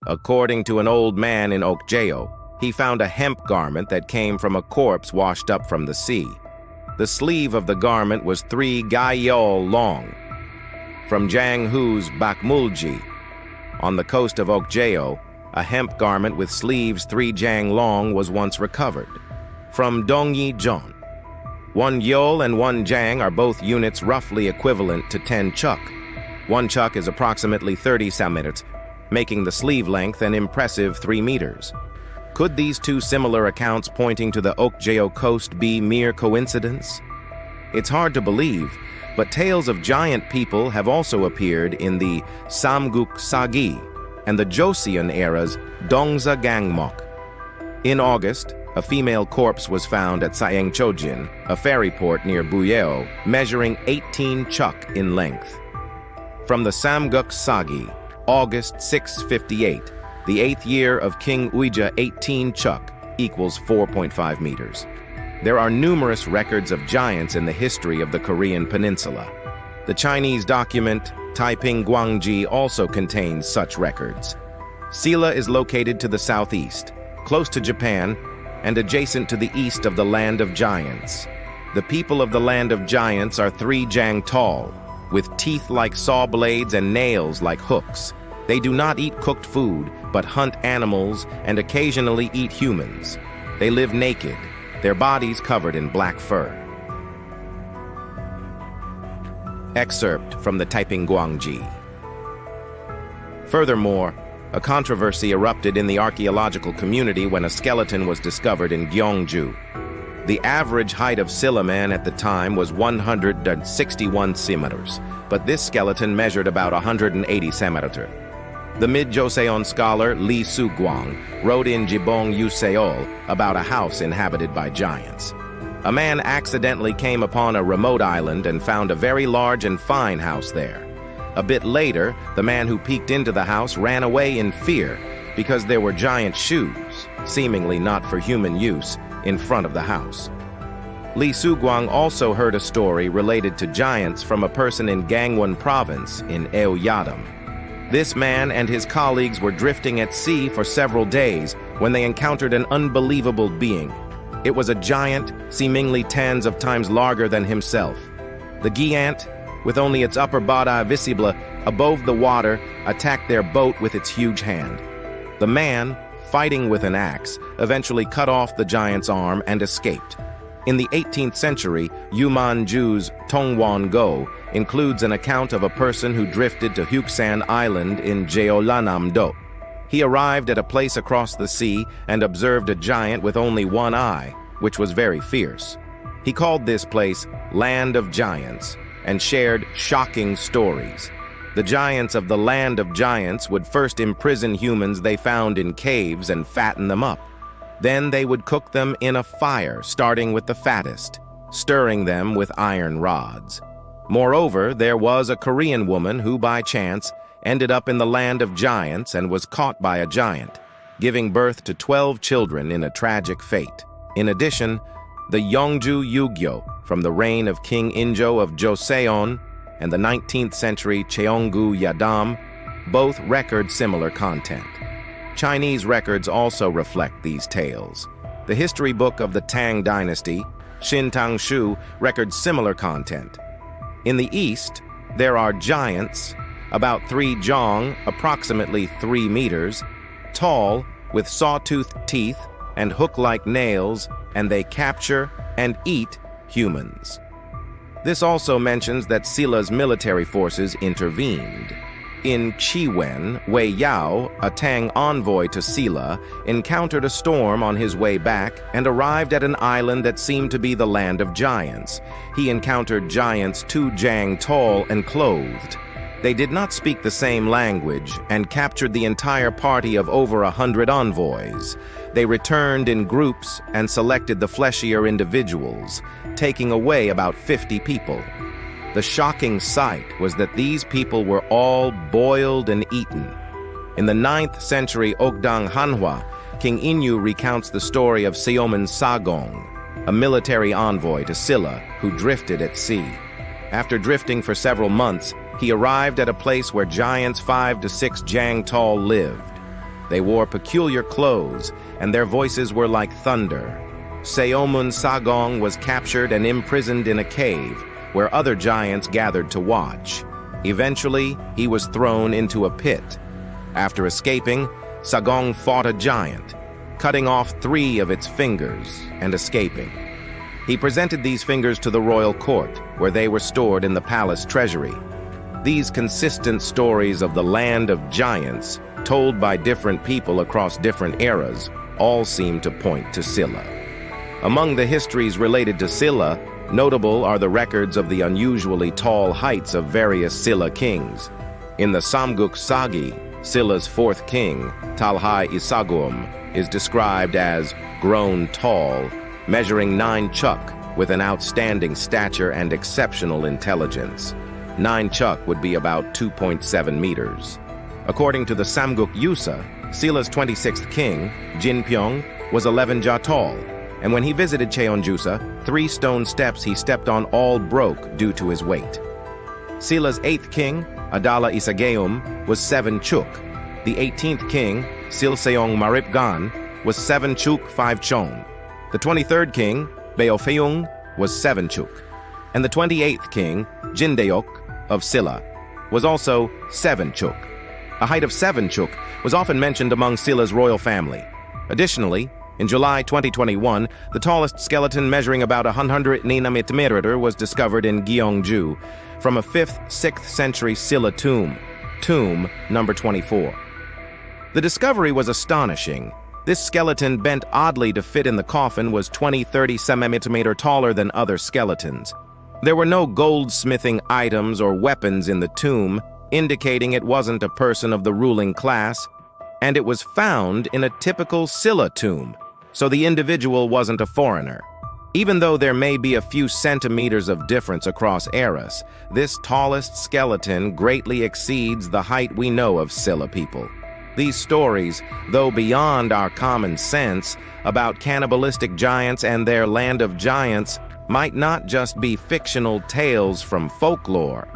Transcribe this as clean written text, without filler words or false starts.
According to an old man in Gyeongju, he found a hemp garment that came from a corpse washed up from the sea. The sleeve of the garment was 3 gaeol long. From Janghu's Bakmulji, on the coast of Gyeongju, a hemp garment with sleeves 3 jang long was once recovered. From Dongyi-jeon, 1 yeol and 1 jang are both units roughly equivalent to 10 chuk. 1 chuk is approximately 30 centimeters, making the sleeve length an impressive 3 meters. Could these two similar accounts pointing to the Gyeongju coast be mere coincidence? It's hard to believe, but tales of giant people have also appeared in the Samguk Sagi and the Joseon era's Dongsa Gangmok. In August, a female corpse was found at Saengchojin, a ferry port near Buyeo, measuring 18 chuk in length. From the Samguk Sagi, August 658, the 8th year of King Uija, 18 chuk equals 4.5 meters. There are numerous records of giants in the history of the Korean peninsula. The Chinese document Taiping Guangji also contains such records. Silla is located to the southeast, close to Japan, and adjacent to the east of the Land of Giants. The people of the Land of Giants are 3 jang tall, with teeth like saw blades and nails like hooks. They do not eat cooked food, but hunt animals and occasionally eat humans. They live naked, their bodies covered in black fur. Excerpt from the Taiping Guangji. Furthermore, a controversy erupted in the archaeological community when a skeleton was discovered in Gyeongju. The average height of Silla man at the time was 161 centimeters, but this skeleton measured about 180 centimeters. The mid-Joseon scholar Lee Soo-gwang wrote in Jibong Yuseol about a house inhabited by giants. A man accidentally came upon a remote island and found a very large and fine house there. A bit later, the man who peeked into the house ran away in fear because there were giant shoes, seemingly not for human use, in front of the house. Lee Soo-gwang also heard a story related to giants from a person in Gangwon province in Eoyadam. This man and his colleagues were drifting at sea for several days when they encountered an unbelievable being. It was a giant, seemingly tens of times larger than himself. The giant, with only its upper body visible above the water, attacked their boat with its huge hand. The man, fighting with an axe, eventually cut off the giant's arm and escaped. In the 18th century, Yumanju's Tongwon-go includes an account of a person who drifted to Huksan Island in Jeollanam-do. He arrived at a place across the sea and observed a giant with only 1 eye, which was very fierce. He called this place Land of Giants and shared shocking stories. The giants of the Land of Giants would first imprison humans they found in caves and fatten them up. Then they would cook them in a fire, starting with the fattest, stirring them with iron rods. Moreover, there was a Korean woman who, by chance, ended up in the Land of Giants and was caught by a giant, giving birth to 12 children in a tragic fate. In addition, the Gyeongju Yugyo from the reign of King Injo of Joseon and the 19th century Cheonggu Yadam both record similar content. Chinese records also reflect these tales. The history book of the Tang Dynasty, Xintang Shu, records similar content. In the east, there are giants, about 3 jong, approximately 3 meters, tall, with sawtoothed teeth and hook-like nails, and they capture and eat humans. This also mentions that Silla's military forces intervened. In Chiwen, Wei Yao, a Tang envoy to Silla, encountered a storm on his way back and arrived at an island that seemed to be the Land of Giants. He encountered giants 2 jang tall and clothed. They did not speak the same language and captured the entire party of over 100 envoys. They returned in groups and selected the fleshier individuals, taking away about 50 people. The shocking sight was that these people were all boiled and eaten. In the 9th century Ogdang Hanhwa, King Inyu recounts the story of Seoman Sagong, a military envoy to Silla who drifted at sea. After drifting for several months, he arrived at a place where giants 5 to 6 jang tall lived. They wore peculiar clothes, and their voices were like thunder. Seomun Sagong was captured and imprisoned in a cave, where other giants gathered to watch. Eventually, he was thrown into a pit. After escaping, Sagong fought a giant, cutting off 3 of its fingers and escaping. He presented these fingers to the royal court, where they were stored in the palace treasury. These consistent stories of the land of giants, told by different people across different eras, all seem to point to Silla. Among the histories related to Silla, notable are the records of the unusually tall heights of various Silla kings. In the Samguk Sagi, Silla's 4th king, Talhai Isagum, is described as grown tall, measuring 9 chuk with an outstanding stature and exceptional intelligence. 9 chuk would be about 2.7 meters. According to the Samguk Yusa, Silla's 26th king, Jinpyong, was 11 ja tall, and when he visited Cheonjusa, 3 stone steps he stepped on all broke due to his weight. Silla's 8th king, Adala Isageum, was 7 chuk. The 18th king, Silseong Maripgan, was 7 chuk 5 chon. The 23rd king, Beofeung, was 7 chuk. And the 28th king, Jindeok, of Silla, was also 7 chuk. A height of 7 chuk was often mentioned among Silla's royal family. Additionally, in July 2021, the tallest skeleton measuring about 109 meter was discovered in Gyeongju from a 5th-6th century Silla tomb, tomb number 24. The discovery was astonishing. This skeleton, bent oddly to fit in the coffin, was 20-30 centimeters taller than other skeletons. There were no goldsmithing items or weapons in the tomb, indicating it wasn't a person of the ruling class, and it was found in a typical Silla tomb, so the individual wasn't a foreigner. Even though there may be a few centimeters of difference across eras, this tallest skeleton greatly exceeds the height we know of Silla people. These stories, though beyond our common sense, about cannibalistic giants and their land of giants, might not just be fictional tales from folklore.